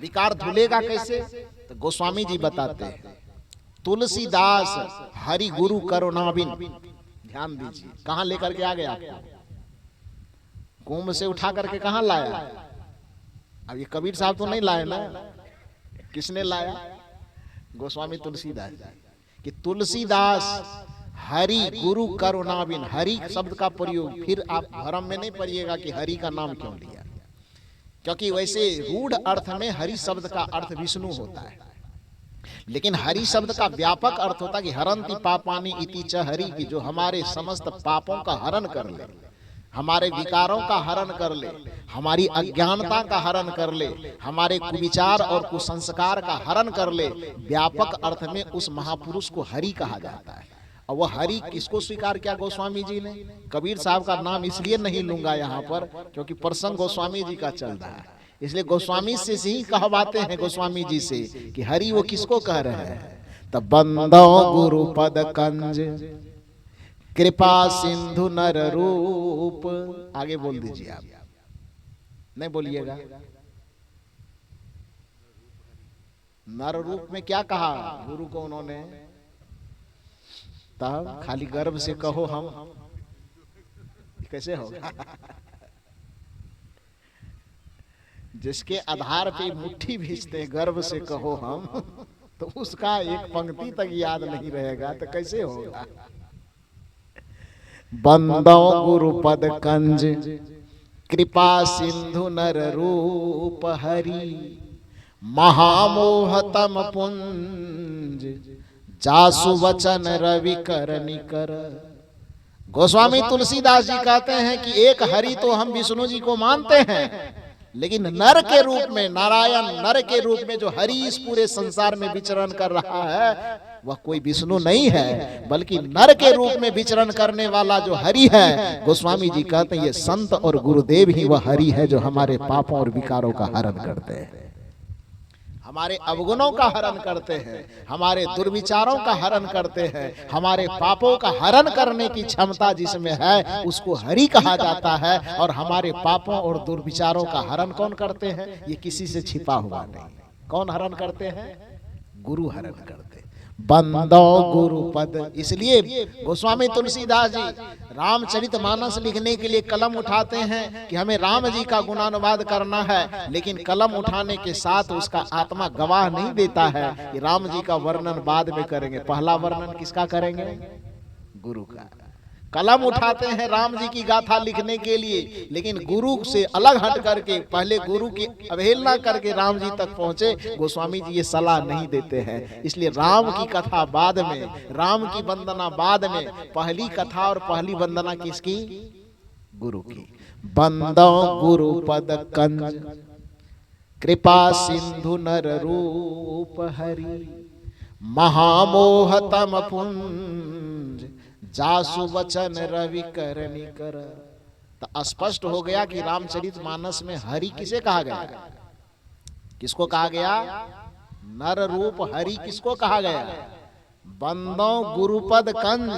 विकार धुलेगा कैसे? तो गोस्वामी जी बताते हैं, तुलसीदास हरि गुरु करुणाबिन। ध्यान दीजिए, कहां लेकर के आ गया आपको? कुंभ से उठा करके कहां लाया? अब ये कबीर साहब तो नहीं लाए ना, किसने लाया? गोस्वामी तुलसीदास कि तुलसीदास हरि गुरु करुणाबिन। हरि शब्द का प्रयोग फिर आप भ्रम में नहीं पड़िएगा कि हरि का नाम क्यों लिया, क्योंकि वैसे रूढ़ अर्थ में हरि शब्द का अर्थ विष्णु होता है, लेकिन हरि शब्द का व्यापक अर्थ होता है कि हरंति पापानि इति च हरि, की जो हमारे समस्त पापों का हरण कर ले, हमारे विकारों का हरण कर ले, हमारी अज्ञानता का हरण कर ले, हमारे कुविचार और कुसंस्कार का हरण कर ले। व्यापक अर्थ में उस महापुरुष को हरि कहा जाता है। और वह हरि किसको स्वीकार किया गोस्वामी जी ने? कबीर साहब का नाम इसलिए नहीं लूंगा यहाँ पर क्योंकि प्रसंग गोस्वामी जी का चल रहा है, इसलिए गोस्वामी से ही कहवाते हैं गोस्वामी जी से कि हरि वो किसको कह रहे हैं? तब बंदो गुरु पद कंज कृपा सिंधु नर रूप। आगे बोल दीजिए, आप नहीं बोलिएगा। नर रूप में क्या कहा गुरु को उन्होंने? तब खाली गर्व से कहो हम, कैसे होगा? जिसके आधार पे मुट्ठी भीजते गर्व से कहो हम, तो उसका एक पंक्ति तक याद नहीं रहेगा तो कैसे होगा? बंदो गुरु पद कंज कृपा सिंधु नर रूप हरि, महामोहतम पुंज जासु वचन रवि कर निकर। गोस्वामी तुलसीदास जी कहते हैं कि एक हरि तो हम विष्णु जी को मानते हैं, लेकिन नर के रूप में, नारायण नर के रूप में जो हरि इस पूरे संसार में विचरण कर रहा है वह कोई विष्णु नहीं है, बल्कि नर के रूप में विचरण करने वाला जो हरि है, गोस्वामी जी कहते हैं ये संत और गुरुदेव ही वह हरि है जो हमारे पापों और विकारों का हरण करते हैं, हमारे अवगुणों का हरण करते हैं, हमारे दुर्विचारों का हरण करते हैं। हमारे पापों का हरण करने की क्षमता जिसमें है उसको हरि कहा जाता है। और हमारे पापों और दुर्विचारों का हरण कौन करते हैं? ये किसी से छिपा हुआ नहीं। कौन हरण करते हैं? गुरु हरण करते हैं। बंदो गुरु पद। इसलिए गोस्वामी तुलसीदास जी रामचरितमानस लिखने के लिए कलम उठाते हैं कि हमें राम जी का गुणानुवाद करना है, लेकिन कलम उठाने के साथ उसका आत्मा गवाह नहीं देता है कि राम जी का वर्णन बाद में करेंगे। पहला वर्णन किसका करेंगे? गुरु का। कलम उठाते हैं राम जी की गाथा लिखने के लिए, लेकिन गुरु से अलग हट करके पहले गुरु की अवहेलना करके राम जी तक पहुंचे। गोस्वामी जी ये सलाह नहीं देते हैं, इसलिए राम की कथा बाद में, राम की वंदना बाद में। पहली कथा और पहली वंदना किसकी? गुरु की। बंदो गुरु पद कंज कृपा सिंधु नर रूप हरि, महामोहतम पुंज जासु वचन रवि कर निकर। तो स्पष्ट हो गया कि रामचरितमानस में हरि किसे कहा गया? किसको कहा गया? नर रूप हरि किसको कहा गया? बंदो गुरुपद कंज,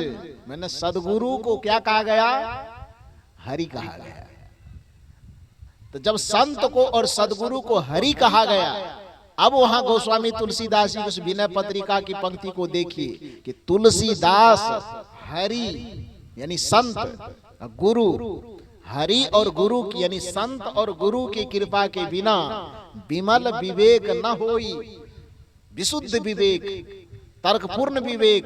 मैंने सदगुरु को क्या कहा गया? हरि कहा गया। तो जब संत को और सदगुरु को हरि कहा गया, अब वहां गोस्वामी तुलसीदास जी उस विनय पत्रिका की पंक्ति को देखिए कि तुलसीदास हरि यानी संत, गुरु, हरि और गुरु की यानी संत और गुरु की कृपा के बिना विमल विवेक न होई। विशुद्ध विवेक, तर्कपूर्ण विवेक,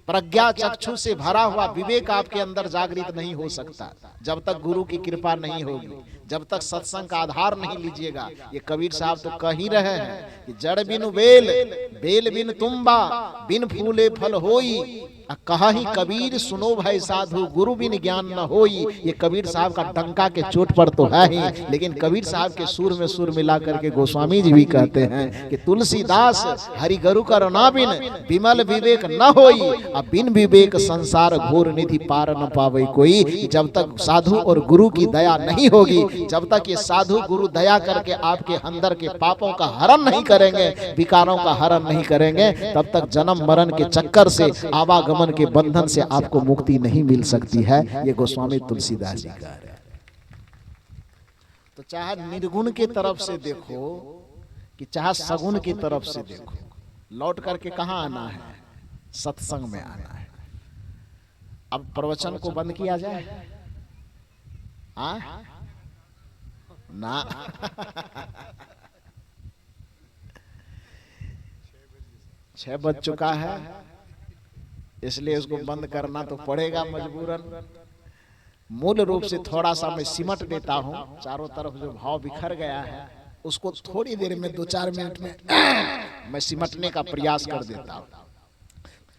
प्रज्ञा चक्षु से भरा हुआ विवेक आपके अंदर जागृत नहीं हो सकता जब तक गुरु की कृपा नहीं होगी, जब तक सत्संग का आधार नहीं लीजिएगा। ये कबीर साहब तो कह ही रहे हैं कि जड़ बिनु बेल, बेल बिन तुम्बा, बिन फूले फल होई। कहा ही कबीर सुनो भाई साधु, गुरु बिन ज्ञान न होई। ये कबीर साहब का डंका के चोट पर तो है ही, लेकिन कबीर साहब के सुर में सुर मिला करके गोस्वामी जी भी कहते हैं कि तुलसीदास हरि गुरु करुणा बिन विमल विवेक न होई, अब बिन विवेक संसार घोर निधि पार न पावे कोई। जब तक साधु और गुरु की दया नहीं होगी, जब तक ये साधु गुरु दया करके आपके अंदर के पापों का हरण नहीं करेंगे, विकारों का हरण नहीं करेंगे, तब तक जन्म मरण के चक्कर से, आवागमन के बंधन से आपको मुक्ति नहीं मिल सकती है। ये गोस्वामी तुलसीदास जी कह रहे हैं। तो चाहे निर्गुण के तरफ से देखो कि चाहे सगुन की तरफ से देखो, लौट करके कहाँ आना है? सत्संग में आना है। अब प्रवचन को बंद किया जाए? हाँ ना। 6 बज चुका है, इसलिए उसको बंद करना तो पड़ेगा मजबूरन। मूल रूप से थोड़ा सा मैं सिमट देता हूं, चारों तरफ जो भाव बिखर गया है उसको थोड़ी देर में 2-4 मिनट में मैं सिमटने का प्रयास कर देता हूं।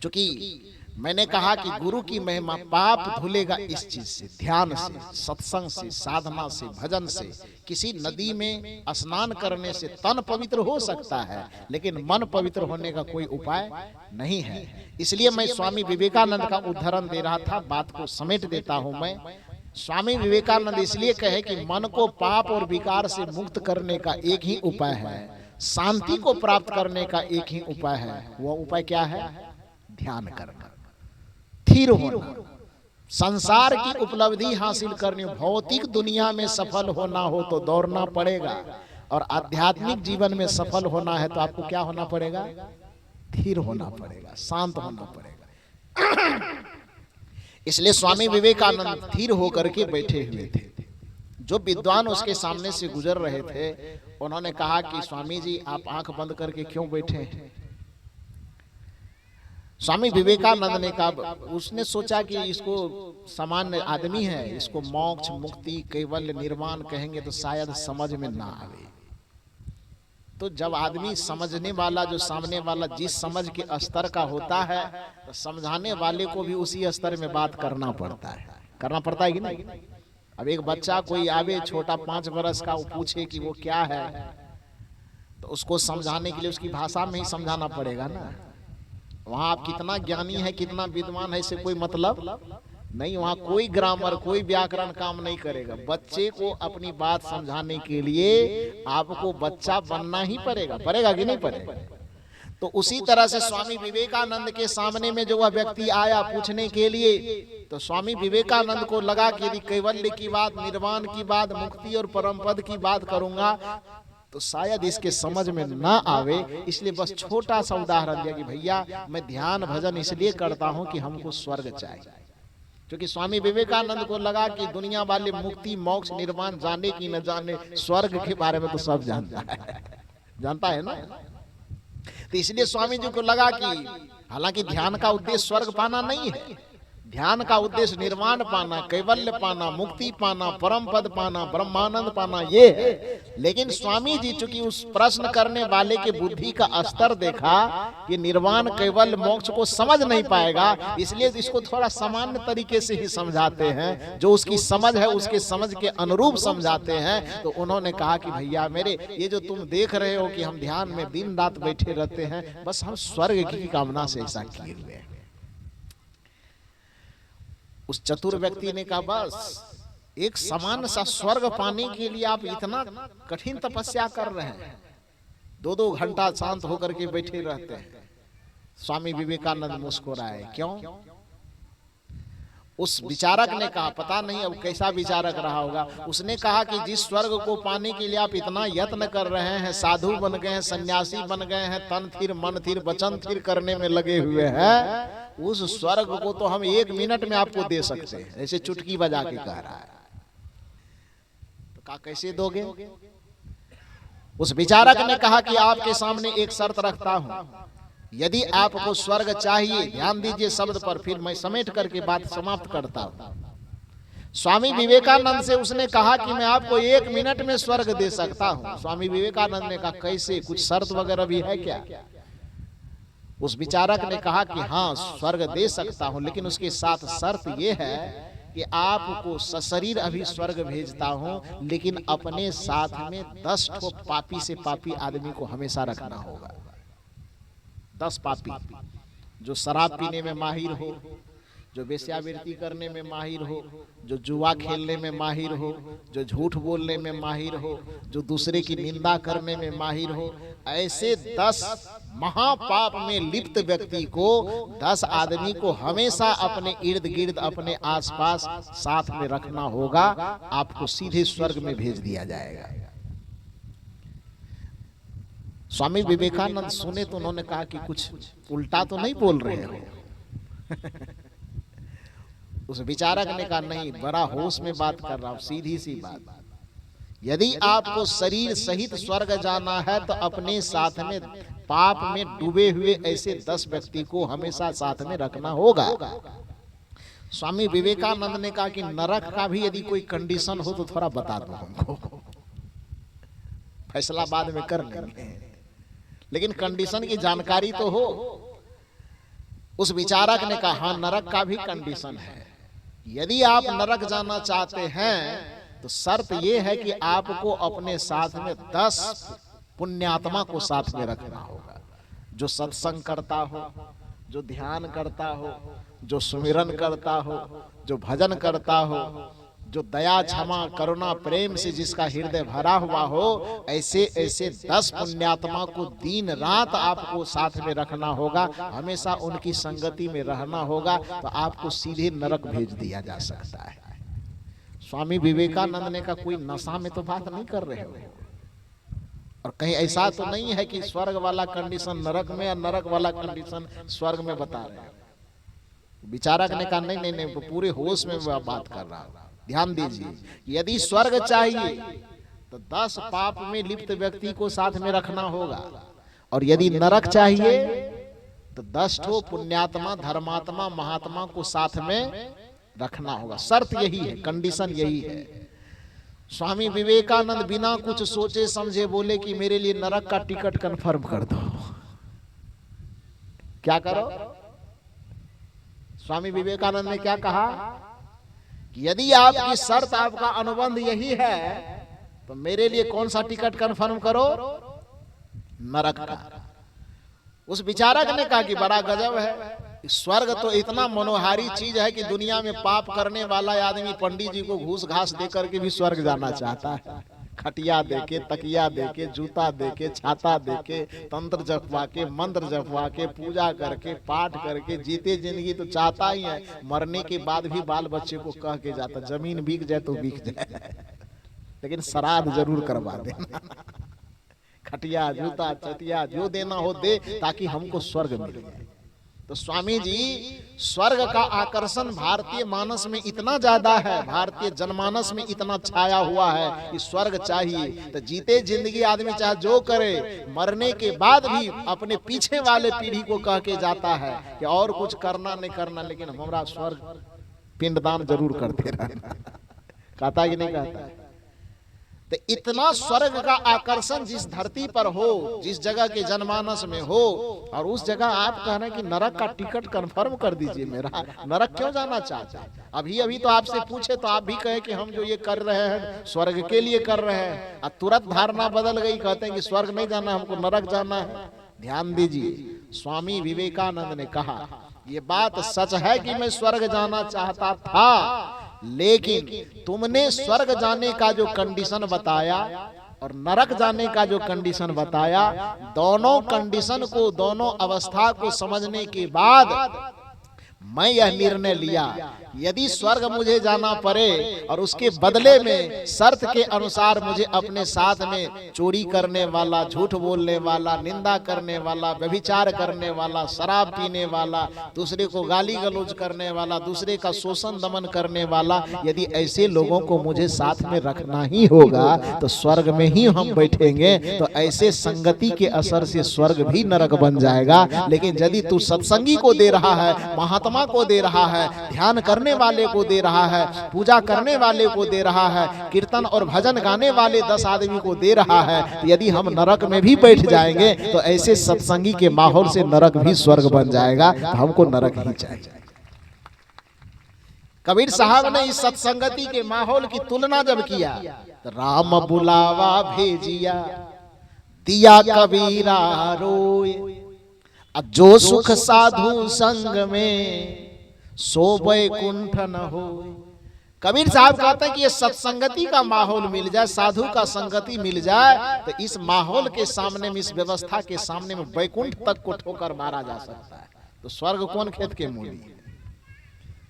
क्योंकि मैंने कहा कि गुरु की महिमा पाप धुलेगा इस चीज से, ध्यान से, सत्संग से, साधना से, भजन से। किसी नदी में स्नान करने से तन पवित्र हो सकता है, लेकिन मन पवित्र होने का कोई उपाय नहीं है। इसलिए मैं स्वामी विवेकानंद का उदाहरण दे रहा था, बात को समेट देता हूं मैं। स्वामी विवेकानंद इसलिए कहे कि मन को पाप और विकार से मुक्त करने का एक ही उपाय है, शांति को प्राप्त करने का एक ही उपाय है। वह उपाय क्या है? ध्यान करना, स्थिर होना। संसार की उपलब्धि हासिल करनी, भौतिक दुनिया में सफल होना हो तो दौड़ना पड़ेगा, और आध्यात्मिक जीवन में सफल होना है तो आपको क्या होना पड़ेगा? स्थिर होना पड़ेगा, शांत होना पड़ेगा। इसलिए स्वामी विवेकानंद स्थिर होकर के बैठे हुए थे। जो विद्वान उसके सामने से गुजर रहे थे उन्होंने कहा कि स्वामी जी आप आंख बंद करके क्यों बैठे हैं? स्वामी विवेकानंद ने कहा, उसने सोचा कि इसको सामान्य आदमी है, इसको मोक्ष, मुक्ति, कैवल्य, निर्वाण कहेंगे तो शायद समझ में ना आवे। तो जब आदमी समझने वाला, जो सामने वाला जिस समझ के स्तर का होता है, तो समझाने वाले को भी उसी स्तर में बात करना पड़ता है कि नहीं? अब एक बच्चा कोई आवे छोटा 5 वर्ष का, वो पूछे कि वो क्या है, तो उसको समझाने के लिए उसकी भाषा में ही समझाना पड़ेगा ना। वहां आप कितना ज्ञानी है, कितना विद्वान है, इससे कोई मतलब नहीं। वहां कोई ग्रामर, कोई व्याकरण काम नहीं करेगा। बच्चे को अपनी बात समझाने के लिए आपको बच्चा बनना ही पड़ेगा कि नहीं पड़ेगा? तो उसी तरह से स्वामी विवेकानंद के सामने में जो वह व्यक्ति आया पूछने के लिए, तो स्वामी विवेकानंद को लगा कि यदि कैवल्य की बात, निर्वाण की बात, मुक्ति और परम पद की बात करूंगा तो शायद इसके समझ में ना आवे। इसलिए बस छोटा सा उदाहरण दिया कि भैया मैं ध्यान भजन इसलिए करता हूं कि हमको स्वर्ग चाहिए। क्योंकि स्वामी विवेकानंद को लगा कि दुनिया वाले मुक्ति, मोक्ष, निर्वाण जाने की न जाने, स्वर्ग के बारे में तो सब जानता है ना। तो इसलिए स्वामी जी को लगा कि हालांकि ध्यान का उद्देश्य स्वर्ग पाना नहीं है, ध्यान का उद्देश्य निर्वाण पाना, कैवल्य पाना, मुक्ति पाना, परम पद पाना, ब्रह्मानंद पाना, ये है। लेकिन स्वामी जी चूंकि उस प्रश्न करने वाले के बुद्धि का स्तर देखा कि निर्वाण, कैवल्य, मोक्ष को समझ नहीं पाएगा, इसलिए इसको थोड़ा सामान्य तरीके से ही समझाते हैं, जो उसकी समझ है उसके समझ के अनुरूप समझाते हैं। तो उन्होंने कहा कि भैया मेरे, ये जो तुम देख रहे हो कि हम ध्यान में दिन रात बैठे रहते हैं, बस हम स्वर्ग की कामना से ऐसा किए हुए हैं। उस चतुर व्यक्ति ने कहा, बस एक समान सा स्वर्ग पाने के लिए आप इतना कठिन तपस्या कर रहे हैं, 2-2 घंटा शांत होकर के बैठे रहते हैं। स्वामी विवेकानंद मुस्कुराए, क्यों? उस विचारक ने कहा, पता नहीं अब कैसा विचारक रहा होगा, उसने कहा कि जिस स्वर्ग को पाने के लिए आप इतना यत्न कर रहे हैं, साधु बन गए हैं, सन्यासी बन गए हैं, तन थिर मन थिर वचन थिर करने में लगे हुए हैं, उस स्वर्ग को तो हम 1 मिनट में आपको दे सकते हैं, ऐसे चुटकी बजा के कह रहा है। तो कहा कैसे दोगे? उस विचारक ने कहा कि आपके सामने एक शर्त रखता हूं, यदि आपको स्वर्ग चाहिए, ध्यान दीजिए शब्द पर, फिर मैं समेट करके बात समाप्त करता हूं। स्वामी विवेकानंद से उसने कहा कि मैं आपको 1 मिनट में स्वर्ग दे सकता हूं। स्वामी विवेकानंद ने कहा कैसे, कुछ शर्त वगैरह भी है क्या? उस विचारक ने कहा कि हाँ स्वर्ग दे सकता हूं, लेकिन उसके साथ शर्त यह है कि आपको सशरीर अभी स्वर्ग भेजता हूं, लेकिन अपने साथ में 10 ठो पापी से पापी आदमी को हमेशा रखना होगा। 10 पापी, जो शराब पीने में माहिर हो, जो वेश्यावृत्ति करने में माहिर हो, जो जुआ खेलने में माहिर हो, जो झूठ बोलने में माहिर हो, जो दूसरे की निंदा करने में माहिर हो, ऐसे 10 महापाप में लिप्त व्यक्ति को, 10 आदमी को हमेशा अपने इर्द गिर्द, अपने आसपास साथ में रखना होगा। आपको सीधे स्वर्ग में भेज दिया जाएगा। स्वामी विवेकानंद सुने तो उन्होंने कहा कि कुछ उल्टा तो नहीं बोल रहे हो। उस विचारक ने कहा नहीं, बड़ा होश में बात कर रहा हूं, सीधी सी बात। यदि आपको शरीर सहित स्वर्ग जाना है तो अपने साथ में पाप में डूबे हुए ऐसे 10 व्यक्ति को हमेशा साथ में रखना होगा। स्वामी विवेकानंद ने कहा कि नरक का भी यदि कोई कंडीशन हो तो थोड़ा बता दो हमको, फैसला बाद में कर लेंगे, लेकिन कंडीशन की जानकारी तो हो। उस विचारक ने कहा हाँ, नरक का भी कंडीशन है। यदि आप नरक जाना चाहते हैं तो शर्त यह है कि आपको अपने साथ में 10 पुण्यात्मा को साथ में रखना होगा, जो सत्संग करता हो, जो ध्यान करता हो, जो सुमिरन करता हो, जो भजन करता हो, जो दया क्षमा करुणा प्रेम से जिसका हृदय भरा हुआ हो, ऐसे ऐसे 10 पुण्यात्मा को दिन रात आपको साथ में रखना होगा, हमेशा उनकी संगति में रहना होगा, तो आपको सीधे नरक भेज दिया जा सकता है। स्वामी विवेकानंद ने कहा कोई नशा में तो बात नहीं कर रहे हो, और कहीं ऐसा तो नहीं है कि स्वर्ग वाला कंडीशन नरक में और नरक वाला कंडीशन स्वर्ग में बता रहे हो। विचारक ने कहा नहीं नहीं नहीं, पूरे होश में बात कर रहा हूं, ध्यान दीजिए। यदि स्वर्ग चाहिए तो 10 पाप में लिप्त व्यक्ति को साथ में रखना होगा, और यदि नरक चाहिए तो 10 ठो पुण्यात्मा धर्मात्मा महात्मा को साथ में रखना होगा। शर्त यही है, कंडीशन यही है। स्वामी विवेकानंद बिना कुछ सोचे समझे बोले कि मेरे लिए नरक का टिकट कंफर्म कर दो। क्या करो? स्वामी विवेकानंद ने क्या कहा कि यदि आपकी शर्त, आपका अनुबंध यही है तो मेरे लिए कौन सा टिकट कंफर्म करो? नरक का। उस विचारक ने कहा कि बड़ा गजब है, स्वर्ग तो इतना मनोहारी चीज है कि दुनिया में पाप करने वाला आदमी पंडित जी को घूस घास देकर के भी स्वर्ग जाना चाहता है। खटिया देके, तकिया देके, जूता देके, छाता देके, तंत्र जपवा के, मंत्र जपवा के, पूजा करके, पाठ करके जीते जिंदगी तो चाहता ही है, मरने के बाद भी बाल बच्चे को कह के जाता जमीन बिक जाए तो बिक जाए, लेकिन श्राद्ध जरूर करवा देना। खटिया जूता चटिया जो देना हो दे, ताकि हमको स्वर्ग मिल जाए। तो स्वामी जी, स्वर्ग का आकर्षण भारतीय मानस में इतना ज्यादा है, भारतीय जनमानस में इतना छाया हुआ है कि स्वर्ग चाहिए। तो जीते जिंदगी आदमी चाहे जो करे, मरने के बाद भी अपने पीछे वाले पीढ़ी को कह के जाता है कि और कुछ करना नहीं करना, लेकिन हमारा स्वर्ग पिंडदान जरूर करते रहना। कहता कि नहीं कहता? तो इतना स्वर्ग का आकर्षण जिस धरती पर हो, जिस जगह के जनमानस में हो, और उस जगह आप कह रहे हैं कि नरक का टिकट कंफर्म कर दीजिए मेरा, नरक क्यों जाना चाहते हैं? अभी अभी तो आपसे पूछे तो आप भी कहे कि हम जो ये कर रहे हैं स्वर्ग के लिए कर रहे हैं, और तुरंत धारणा बदल गई, कहते हैं कि स्वर्ग नहीं जाना, हमको नरक जाना है। ध्यान दीजिए, स्वामी विवेकानंद ने कहा ये बात सच है कि मैं स्वर्ग जाना चाहता था, लेकिन तुमने स्वर्ग जाने का जो कंडीशन बताया और नरक जाने का जो कंडीशन बताया, दोनों कंडीशन को, दोनों अवस्था को समझने के बाद मैं यह निर्णय लिया, यदि स्वर्ग मुझे जाना पड़े और उसके बदले में शर्त के अनुसार मुझे अपने साथ में चोरी करने वाला, झूठ बोलने वाला, निंदा करने वाला, व्यभिचार करने वाला, शराब पीने वाला, दूसरे को गाली गलौज करने वाला, दूसरे का शोषण दमन करने वाला, यदि ऐसे लोगों को मुझे साथ में रखना ही होगा तो स्वर्ग में ही हम बैठेंगे। तो ऐसे संगति के असर से स्वर्ग भी नरक बन जाएगा। लेकिन यदि तू सत्संगी को दे रहा है, महात्मा को दे रहा है, ध्यान करने वाले को दे रहा है, पूजा करने वाले को दे रहा है, कीर्तन और भजन गाने वाले 10 आदमी को दे रहा है, तो यदि हम नरक में भी बैठ जाएंगे तो ऐसे सत्संगी के माहौल से नरक भी स्वर्ग बन जाएगा। तो हमको नरक ही चाहिए। कबीर साहब ने इस सत्संगति के माहौल की तुलना जब किया तो राम बुलावा भेजिया दिया कबीरा रोए, जो सुख साधु संग में सो वैकुंठ न हो। कबीर साहब कहते हैं कि ये सत्संगति का माहौल मिल जाए, साधु का संगति मिल जाए, तो इस माहौल के सामने में, इस व्यवस्था के सामने में वैकुंठ तक को ठोकर मारा जा सकता है। तो स्वर्ग कौन खेत के मूली है?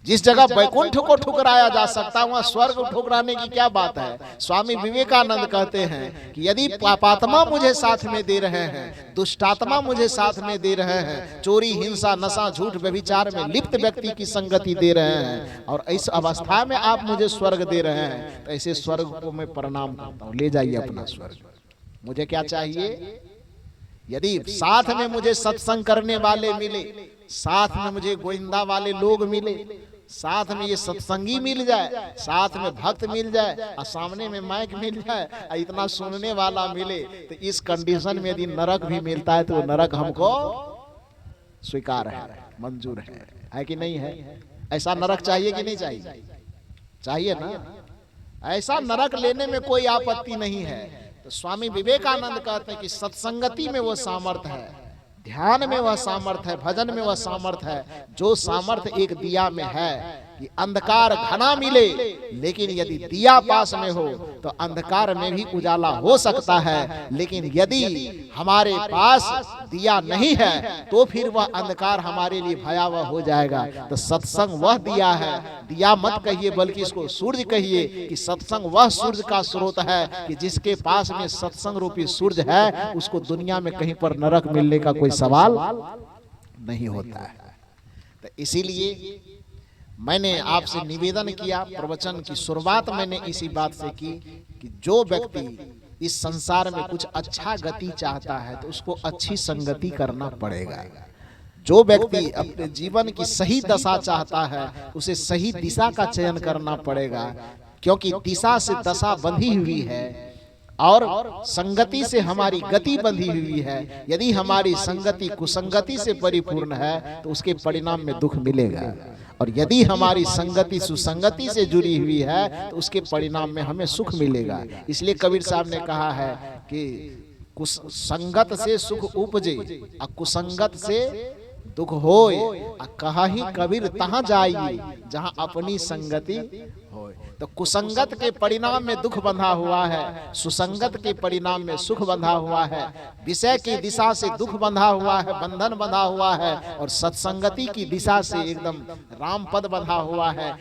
जिस जगह वैकुंठ को ठुकराया जा सकता है वहां स्वर्ग ठुकराने की क्या बात है। स्वामी विवेकानंद कहते हैं कि यदि पापात्मा मुझे साथ में दे रहे हैं, दुष्टात्मा मुझे साथ में दे रहे हैं, चोरी हिंसा नशा झूठ व्यभिचार में लिप्त व्यक्ति की संगति दे रहे हैं, और इस अवस्था में आप मुझे स्वर्ग दे रहे हैं, तो ऐसे स्वर्ग को मैं प्रणाम करता हूं, ले जाइए अपना स्वर्ग। मुझे क्या चाहिए? यदि साथ में मुझे सत्संग करने वाले मिले, साथ में मुझे गोविंदा वाले लोग मिले, साथ में ये सत्संगी मिल जाए, साथ में भक्त मिल जाए, और सामने में माइक मिल जाए, और इतना सुनने वाला मिले, तो इस कंडीशन में यदि नरक भी मिलता है तो वो नरक हमको स्वीकार है, मंजूर है कि नहीं है? ऐसा नरक चाहिए कि नहीं चाहिए? चाहिए ना। ऐसा नरक लेने में कोई आपत्ति नहीं है। तो स्वामी विवेकानंद कहते हैं कि सत्संगति में वो सामर्थ्य है, ध्यान में वह सामर्थ्य है, भजन में वह सामर्थ्य है, जो सामर्थ्य एक दिया में है कि अंधकार घना मिले, लेकिन यदि दिया पास में हो तो अंधकार में भी उजाला हो सकता है। लेकिन यदि हमारे पास दिया नहीं है तो फिर वह अंधकार हमारे लिए भयावह हो जाएगा। तो सत्संग वह दिया है, दिया मत कहिए बल्कि इसको सूर्य कहिए, कि सत्संग वह सूर्य का स्रोत है कि जिसके पास में सत्संग रूपी सूर्य है उसको दुनिया में कहीं पर नरक मिलने का कोई सवाल नहीं होता है। तो इसीलिए मैंने आपसे निवेदन किया, प्रवचन की शुरुआत मैंने इसी बात से की कि जो व्यक्ति इस संसार में कुछ अच्छा गति चाहता है तो उसको अच्छी संगति करना पड़ेगा। जो व्यक्ति अपने जीवन की सही दशा चाहता है उसे सही दिशा का चयन करना पड़ेगा, क्योंकि दिशा से दशा बंधी हुई है और संगति से हमारी गति बंधी हुई है। यदि हमारी संगति कुसंगति से परिपूर्ण है तो उसके परिणाम में दुख मिलेगा, और यदि हमारी संगति सुसंगति से जुड़ी हुई है तो उसके परिणाम में हमें सुख मिलेगा। इसलिए कबीर साहब ने कहा है कि संगत से सुख उपजे और कुसंगत से दुख होय, कहाही कबीर तहां जाइए जहां अपनी संगति होय। तो कुसंगत के परिणाम में दुख बंधा हुआ है, सुसंगत के परिणाम में सुख बंधा हुआ है, विषय की दिशा से दुख बंधा हुआ है, बंधन बंधा हुआ है, और सत्संगति की दिशा से एकदम राम पद बंधा हुआ है,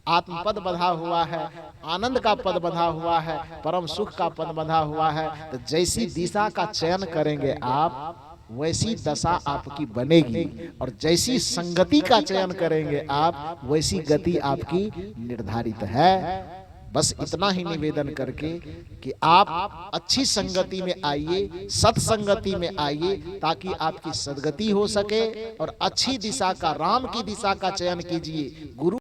आत्म पद बंधा हुआ है, आनंद का पद बंधा हुआ है, परम सुख का पद बंधा हुआ है। तो जैसी दिशा का चयन करेंगे आप वैसी दशा आपकी बनेगी, और जैसी संगति का चयन करेंगे आप वैसी गति आपकी निर्धारित है। बस इतना ही निवेदन करके कि आप अच्छी संगति में आइए, सत्संगति में आइए, ताकि आपकी सद्गति हो सके और अच्छी दिशा का, राम की दिशा का चयन कीजिए। गुरु